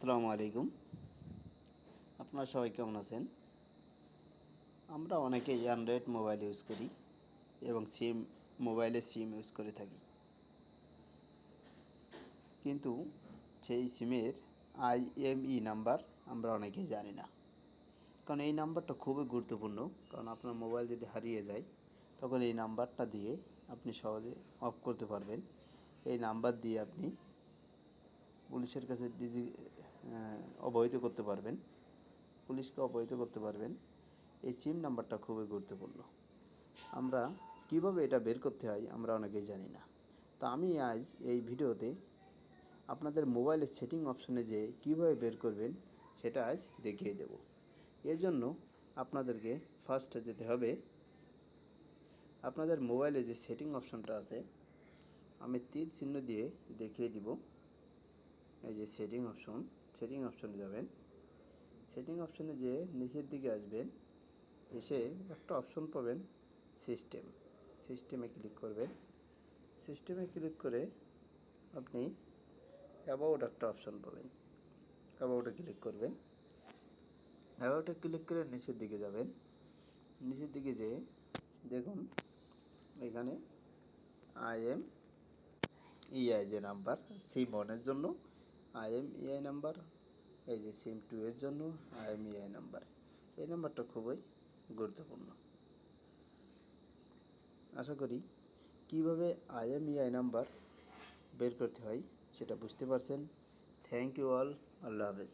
আসসালামু আলাইকুম। আপনারা সবাই কেমন আছেন? আমরা অনেকেই অ্যান্ড্রয়েড মোবাইল ইউজ করি এবং মোবাইলে সিম ইউজ করে থাকি। কিন্তু সেই সিমের IMEI নাম্বার আমরা অনেকেই জানি না। কারণ এই নাম্বারটা খুবই গুরুত্বপূর্ণ। কারণ আপনার মোবাইল যদি হারিয়ে যায় তখন এই নাম্বারটা দিয়ে আপনি সহজে অফ করতে পারবেন। এই নাম্বার দিয়ে আপনি পুলিশের কাছে অবহিত করতে পারবেন, পুলিশকে অবহিত করতে পারবেন। এই সিম নাম্বারটা খুবই গুরুত্বপূর্ণ। আমরা কিভাবে এটা বের করতে হয় আমরা অনেকেই জানি না। তো আমি আজ এই ভিডিওতে আপনাদের মোবাইলের সেটিং অপশনে যে কীভাবে বের করবেন সেটা আজ দেখিয়ে দেব। এর জন্য আপনাদেরকে ফার্স্টে যেতে হবে আপনাদের মোবাইলে যে সেটিং অপশনটা আছে, আমি তীর চিহ্ন দিয়ে দেখিয়ে দিব। এই যে সেটিং অপশনে যাবেন। সেটিং অপশনে যেয়ে নিচের দিকে আসবেন, এসে একটা অপশন পাবেন সিস্টেমে ক্লিক করবেন। সিস্টেমে ক্লিক করে আপনি অ্যাবাউট একটা অপশন পাবেন, অ্যাবাউটে ক্লিক করবেন। অ্যাবাউটে ক্লিক করে নিচের দিকে যাবেন। নিচের দিকে যেয়ে দেখুন এখানে IMEI যে নাম্বার সিম 1 এর জন্য IMEI নাম্বার, এই যে সিম 2 এর জন্য IMEI নাম্বার। এই নাম্বারটা খুবই গুরুত্বপূর্ণ। আশা করি কীভাবে IMEI নাম্বার বের করতে হয় সেটা বুঝতে পারছেন। Thank you all. আল্লাহ হাফেজ।